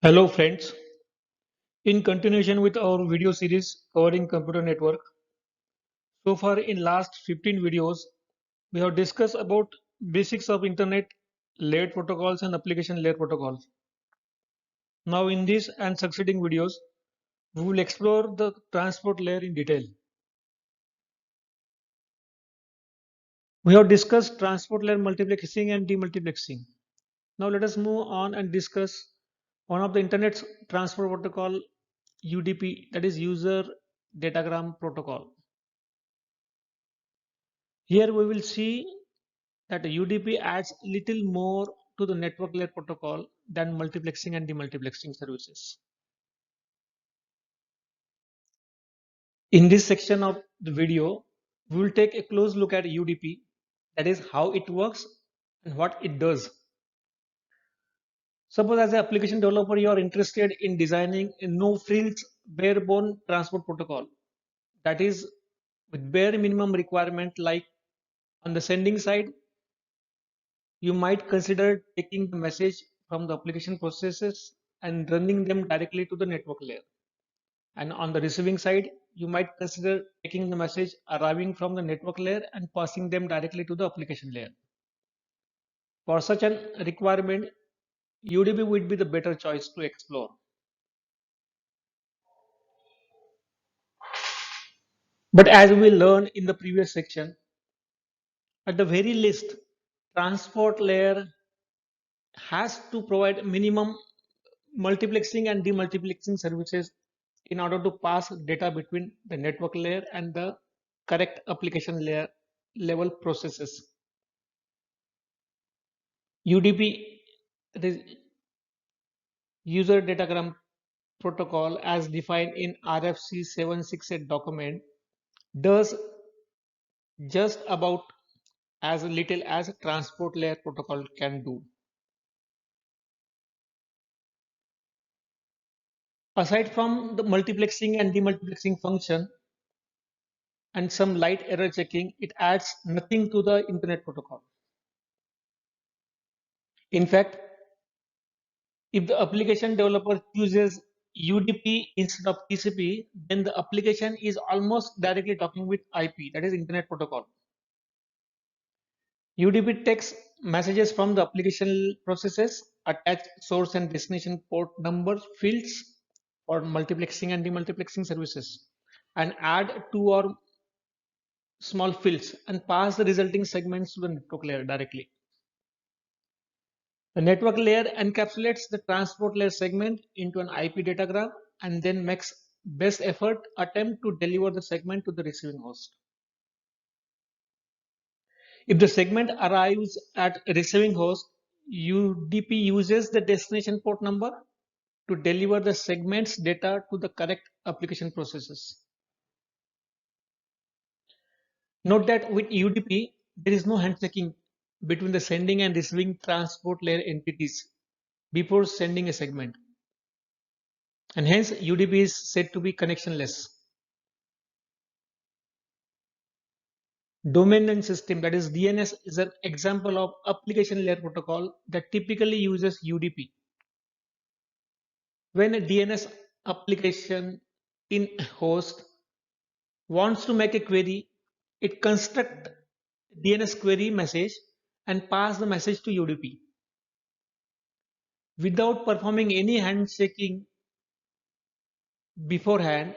Hello friends, in continuation with our video series covering computer network, so far in last 15 videos, we have discussed about basics of internet layer protocols and application layer protocols. Now in this and succeeding videos, we will explore the transport layer in detail. We have discussed transport layer multiplexing and demultiplexing. Now let us move on and discuss one of the internet's transport protocol UDP, that is user datagram protocol. Here we will see that UDP adds little more to the network layer protocol than multiplexing and demultiplexing services. In this section of the video, we will take a close look at UDP, that is how it works and what it does. Suppose as an application developer, you are interested in designing a no-frills bare-bone transport protocol, that is with bare minimum requirement, like on the sending side, you might consider taking the message from the application processes and running them directly to the network layer. And on the receiving side, you might consider taking the message arriving from the network layer and passing them directly to the application layer. For such an requirement, UDP would be the better choice to explore. But as we learned in the previous section, at the very least, transport layer has to provide minimum multiplexing and demultiplexing services in order to pass data between the network layer and the correct application layer level processes. UDP, that is user datagram protocol as defined in RFC 768 document, does just about as little as a transport layer protocol can do. Aside from the multiplexing and demultiplexing function and some light error checking, it adds nothing to the internet protocol. In fact, if the application developer chooses UDP instead of TCP, then the application is almost directly talking with IP, that is Internet Protocol. UDP takes messages from the application processes, attach source and destination port number fields for multiplexing and demultiplexing services, and add two or small fields and pass the resulting segments to the network layer directly. The network layer encapsulates the transport layer segment into an IP datagram and then makes best effort attempt to deliver the segment to the receiving host. If the segment arrives at receiving host, UDP uses the destination port number to deliver the segment's data to the correct application processes. Note that with UDP, there is no handshaking between the sending and receiving transport layer entities before sending a segment, and hence UDP is said to be connectionless. Domain name system, that is DNS, is an example of application layer protocol that typically uses UDP. When a DNS application in host wants to make a query, it constructs DNS query message and pass the message to UDP. Without performing any handshaking beforehand,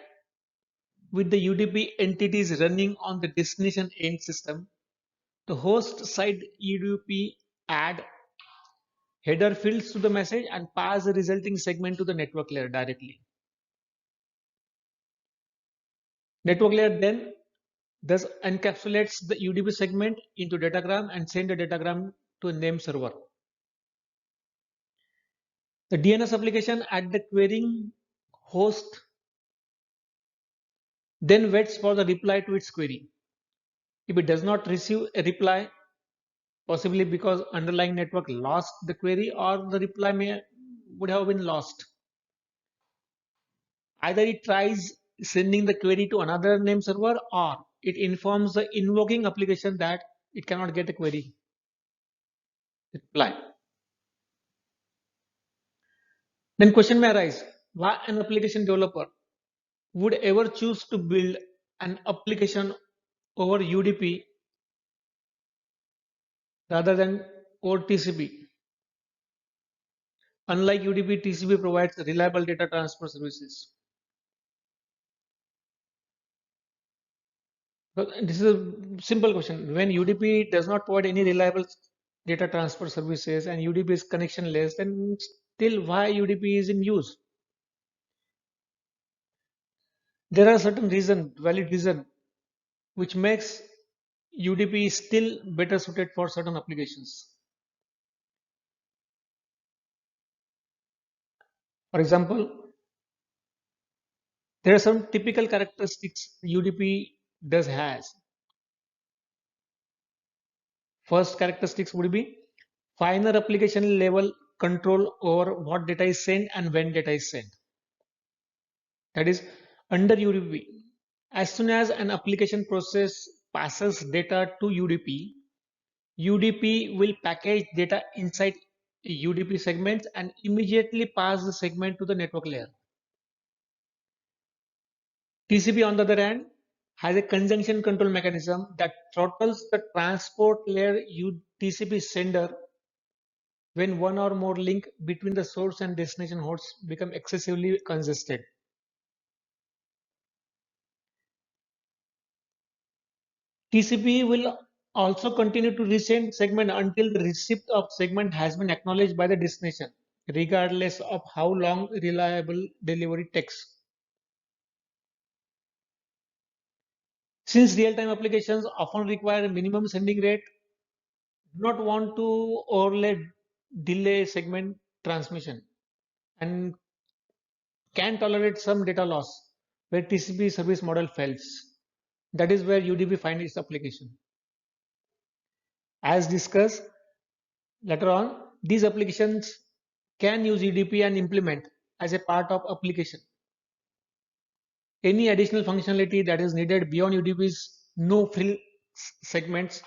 with the UDP entities running on the destination end system, the host side UDP add header fields to the message and pass the resulting segment to the network layer directly. Network layer then thus encapsulates the UDP segment into datagram and send the datagram to a name server. The DNS application at the querying host then waits for the reply to its query. If it does not receive a reply, possibly because underlying network lost the query or the reply would have been lost, either it tries sending the query to another name server or it informs the invoking application that it cannot get a query reply. Then question may arise, why an application developer would ever choose to build an application over UDP rather than over TCP? Unlike UDP, TCP provides reliable data transfer services. But this is a simple question. When UDP does not provide any reliable data transfer services and UDP is connectionless, then still why UDP is in use? There are certain valid reason, which makes UDP still better suited for certain applications. For example, there are some typical characteristics UDP does has. First characteristics would be finer application level control over what data is sent and when data is sent. That is, under UDP, as soon as an application process passes data to UDP, UDP will package data inside UDP segments and immediately pass the segment to the network layer. TCP, on the other hand, has a conjunction control mechanism that throttles the transport layer TCP sender when one or more link between the source and destination hosts become excessively congested. TCP will also continue to resend segment until the receipt of segment has been acknowledged by the destination, regardless of how long reliable delivery takes. Since real-time applications often require a minimum sending rate, do not want to overlay delay segment transmission and can tolerate some data loss where TCP service model fails. That is where UDP finds its application. As discussed later on, these applications can use UDP and implement as a part of application. Any additional functionality that is needed beyond UDP's no frill segments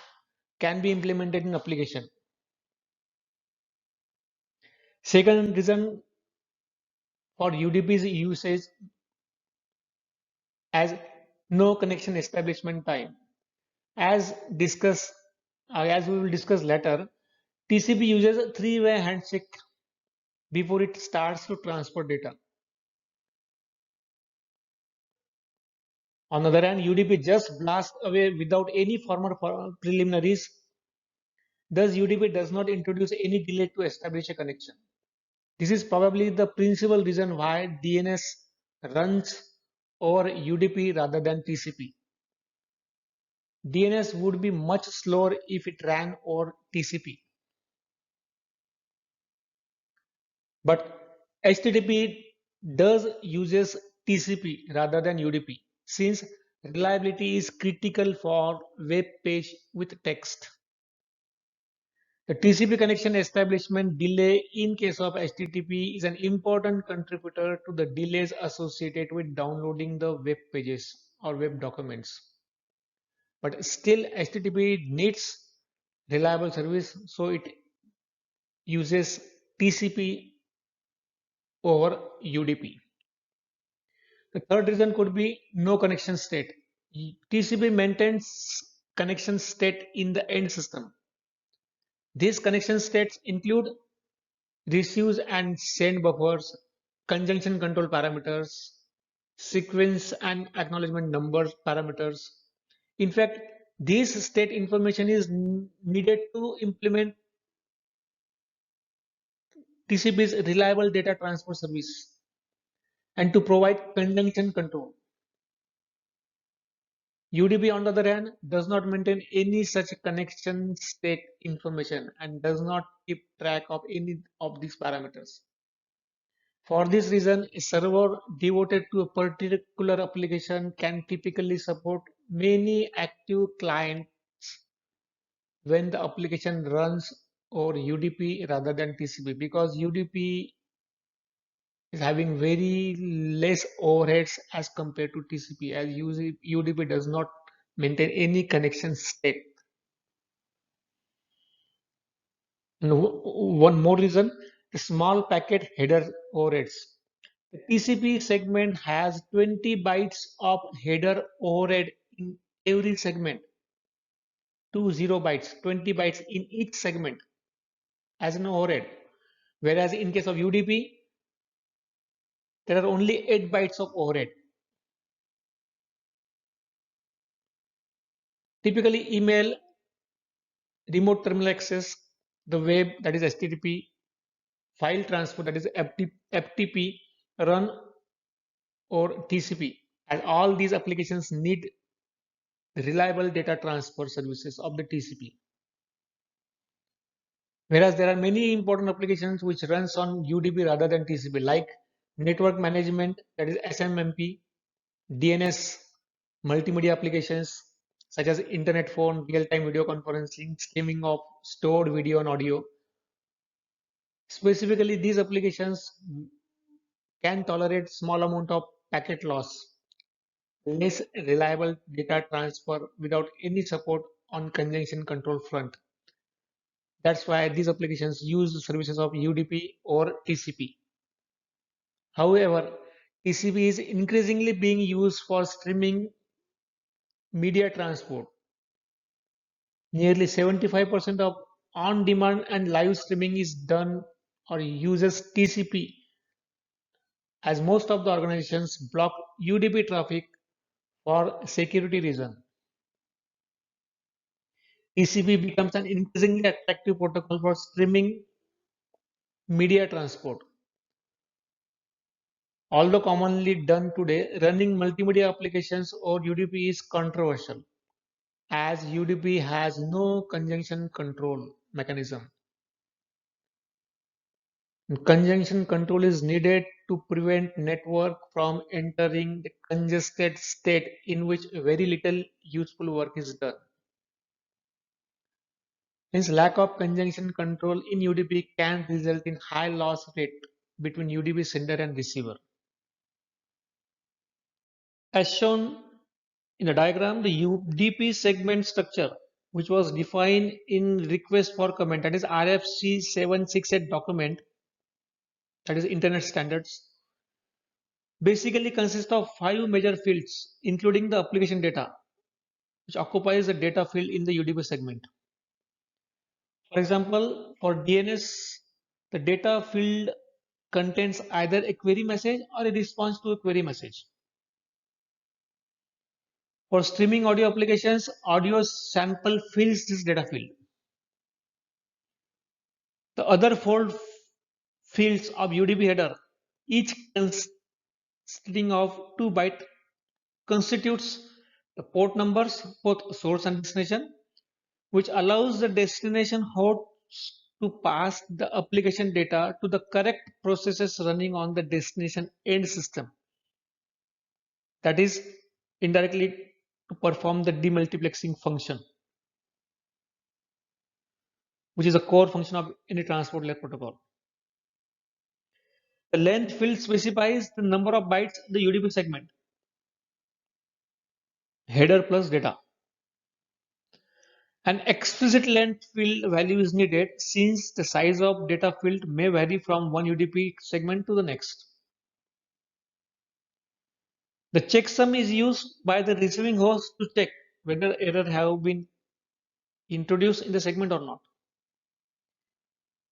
can be implemented in application. Second reason for UDP's usage as no connection establishment time. As discussed, as we will discuss later, TCP uses a three-way handshake before it starts to transfer data. On the other hand, UDP just blasts away without any formal preliminaries. Thus, UDP does not introduce any delay to establish a connection. This is probably the principal reason why DNS runs over UDP rather than TCP. DNS would be much slower if it ran over TCP. But HTTP does uses TCP rather than UDP since reliability is critical for web page with text. The TCP connection establishment delay in case of HTTP is an important contributor to the delays associated with downloading the web pages or web documents. But still HTTP needs reliable service, so it uses TCP over UDP. The third reason could be no connection state. TCP maintains connection state in the end system. These connection states include receives and send buffers, conjunction control parameters, sequence and acknowledgement numbers parameters. In fact, this state information is needed to implement TCP's reliable data transfer service and to provide conjunction control. UDP, on the other hand, does not maintain any such connection state information and does not keep track of any of these parameters. For this reason, a server devoted to a particular application can typically support many active clients when the application runs over UDP rather than TCP because UDP is having very less overheads as compared to TCP as UDP does not maintain any connection state. And one more reason, the small packet header overheads. The TCP segment has 20 bytes of header overhead in every segment, 20 bytes, 20 bytes in each segment as an overhead. Whereas in case of UDP, there are only 8 bytes of overhead. Typically, email, remote terminal access, the web, that is HTTP, file transfer, that is FTP, run or TCP, as all these applications need the reliable data transfer services of the TCP. Whereas there are many important applications which runs on UDP rather than TCP, like network management, that is SMMP, DNS, multimedia applications such as internet phone, real-time video conferencing, streaming of stored video and audio. Specifically, these applications can tolerate small amount of packet loss, less reliable data transfer without any support on congestion control front. That's why these applications use the services of UDP or TCP. However, TCP is increasingly being used for streaming media transport. Nearly 75% of on-demand and live streaming is done or uses TCP, as most of the organizations block UDP traffic for security reasons. TCP becomes an increasingly attractive protocol for streaming media transport. Although commonly done today, running multimedia applications or UDP is controversial, as UDP has no congestion control mechanism. Congestion control is needed to prevent network from entering the congested state in which very little useful work is done. Hence, lack of congestion control in UDP can result in high loss rate between UDP sender and receiver. As shown in the diagram, the UDP segment structure, which was defined in request for comment, that is RFC 768 document, that is Internet Standards, basically consists of 5 major fields, including the application data, which occupies the data field in the UDP segment. For example, for DNS, the data field contains either a query message or a response to a query message. For streaming audio applications, audio sample fills this data field. The other 4 fields of UDP header, each consisting of 2 bytes, constitutes the port numbers, both source and destination, which allows the destination host to pass the application data to the correct processes running on the destination end system. That is indirectly to perform the demultiplexing function, which is a core function of any transport layer protocol. The length field specifies the number of bytes in the UDP segment, header plus data. An explicit length field value is needed since the size of data field may vary from one UDP segment to the next. The checksum is used by the receiving host to check whether error have been introduced in the segment or not.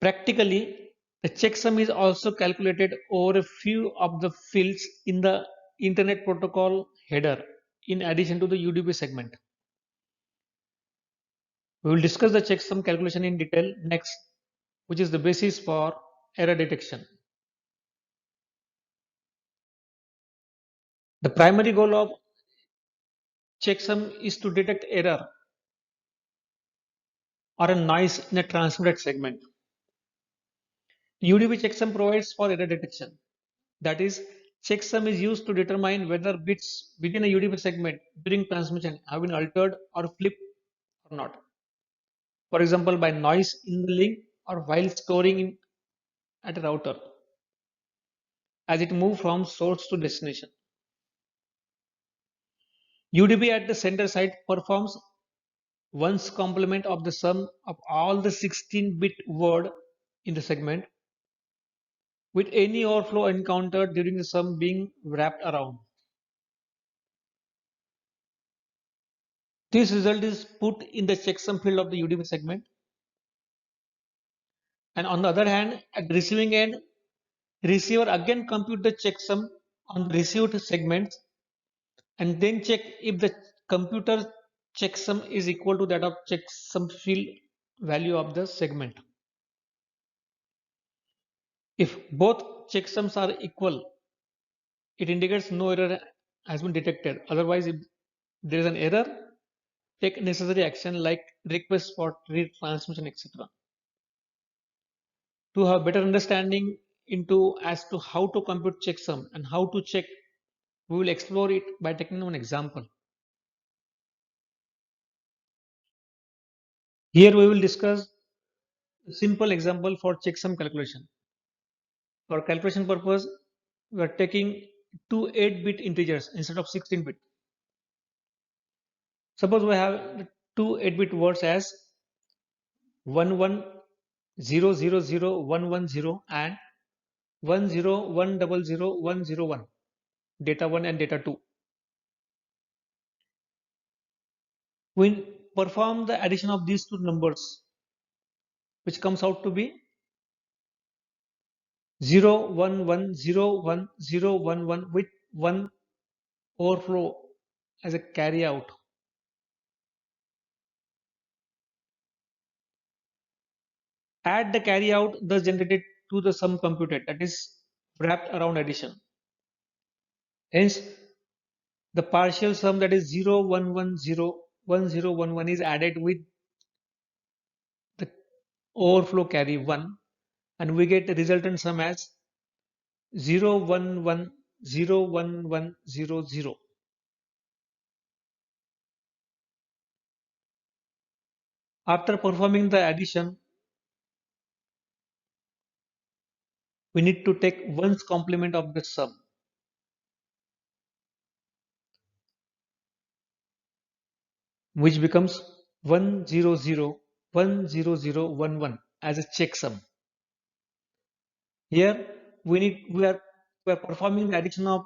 Practically, the checksum is also calculated over a few of the fields in the Internet Protocol header in addition to the UDP segment. We will discuss the checksum calculation in detail next, which is the basis for error detection. The primary goal of checksum is to detect error or a noise in a transmitted segment. UDP checksum provides for error detection. That is, checksum is used to determine whether bits within a UDP segment during transmission have been altered or flipped or not. For example, by noise in the link or while storing at a router as it moves from source to destination. UDP at the sender side performs one's complement of the sum of all the 16-bit word in the segment with any overflow encountered during the sum being wrapped around. This result is put in the checksum field of the UDP segment. And on the other hand, at the receiving end, receiver again compute the checksum on the received segments and then check if the computer checksum is equal to that of checksum field value of the segment. If both checksums are equal, it indicates no error has been detected. Otherwise, if there is an error, take necessary action like request for retransmission, etc. To have better understanding into as to how to compute checksum and how to check, we will explore it by taking one example. Here we will discuss a simple example for checksum calculation. For calculation purpose, we are taking two 8-bit integers instead of 16-bit. Suppose we have two 8-bit words as 11000110 and 10100101, data 1 and data 2. We perform the addition of these two numbers, which comes out to be 01101011 with one overflow as a carry out. Add the carry out thus generated to the sum computed, that is wrapped around addition. Hence, the partial sum, that is 01101011, is added with the overflow carry 1, and we get the resultant sum as 01101100. After performing the addition, we need to take one's complement of the sum, which becomes 100 as a checksum. Here we are performing the addition of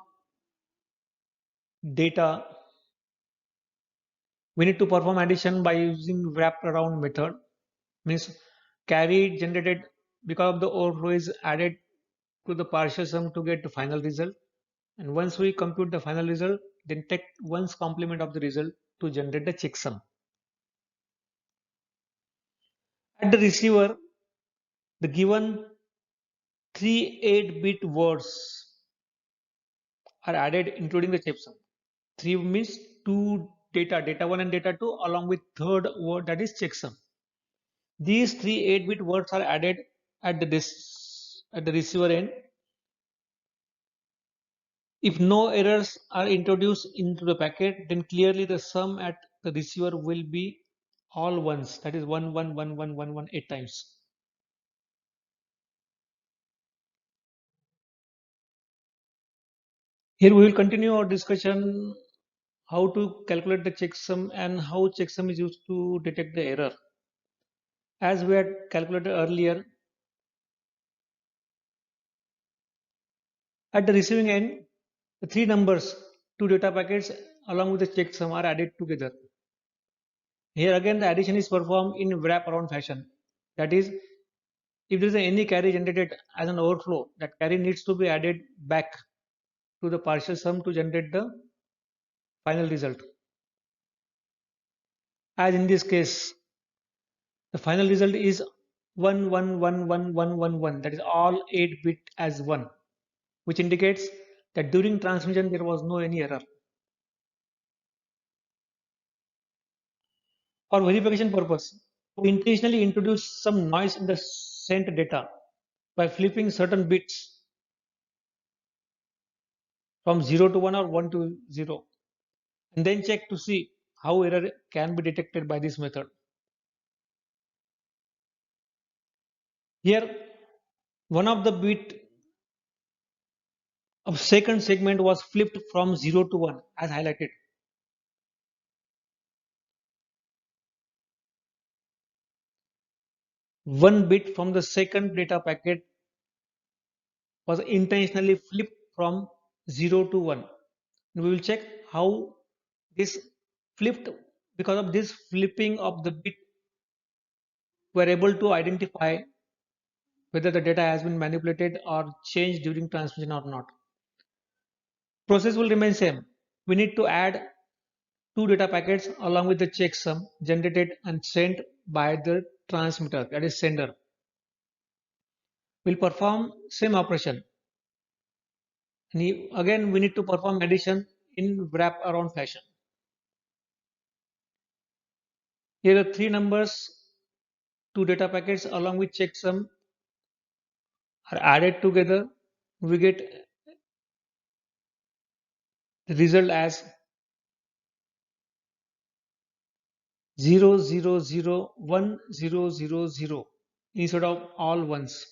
data. We need to perform addition by using wrapped around method. Means carry generated because of the overflow is added to the partial sum to get the final result. And once we compute the final result, then take one's complement of the result to generate the checksum. At the receiver, the given three 8-bit words are added including the checksum. 3 means two data 1 and data 2 along with third word, that is checksum. These three 8-bit words are added at the receiver end. If no errors are introduced into the packet, then clearly the sum at the receiver will be all ones, that is 111111 8 times. Here we will continue our discussion how to calculate the checksum and how checksum is used to detect the error. As we had calculated earlier, at the receiving end, the three numbers, two data packets along with the checksum are added together. Here again the addition is performed in wrap-around fashion. That is, if there is any carry generated as an overflow, that carry needs to be added back to the partial sum to generate the final result. As in this case, the final result is 111111, that is all 8-bit as 1, which indicates that during transmission there was no any error. For verification purpose, we intentionally introduce some noise in the sent data by flipping certain bits from 0 to 1 or 1 to 0, and then check to see how error can be detected by this method. Here, one of the bit of second segment was flipped from 0 to 1 as highlighted. One bit from the second data packet was intentionally flipped from 0 to 1. And we will check how this flipped. Because of this flipping of the bit, we are able to identify whether the data has been manipulated or changed during transmission or not. Process will remain same. We need to add two data packets along with the checksum generated and sent by the transmitter, that is sender. We'll perform same operation. And again, we need to perform addition in wrap around fashion. Here are three numbers, two data packets along with checksum are added together. We get the result as 0 0 0 1 0 0 0 instead of all ones,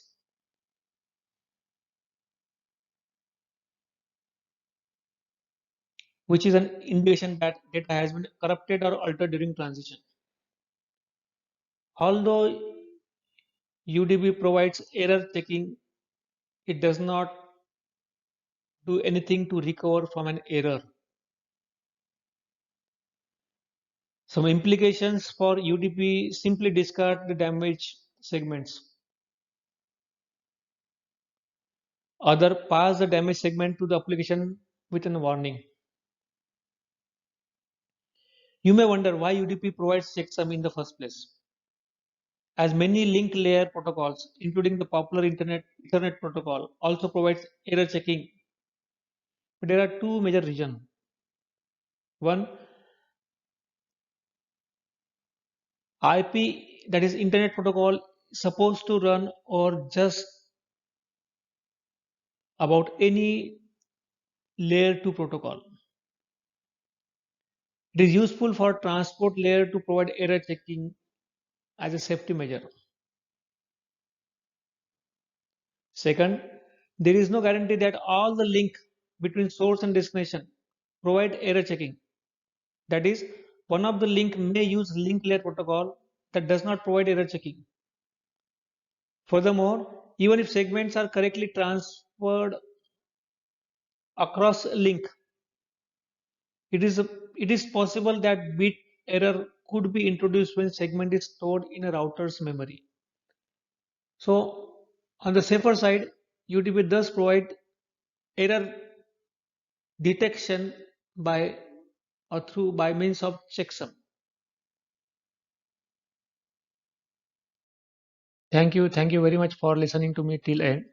which is an indication that data has been corrupted or altered during transition. Although UDP provides error checking, it does not do anything to recover from an error. Some implications for UDP: simply discard the damaged segments. Other, pass the damaged segment to the application with a warning. You may wonder why UDP provides checksum in the first place. As many link layer protocols, including the popular Ethernet protocol, also provides error checking, but there are two major reasons. One, IP, that is Internet Protocol, is supposed to run or just about any layer 2 protocol. It is useful for transport layer to provide error checking as a safety measure. Second, there is no guarantee that all the link between source and destination provide error checking. That is, one of the link may use link layer protocol that does not provide error checking. Furthermore, even if segments are correctly transferred across a link, it is possible that bit error could be introduced when segment is stored in a router's memory. So, on the safer side, UDP does provide error detection by by means of checksum. Thank you very much for listening to me till end.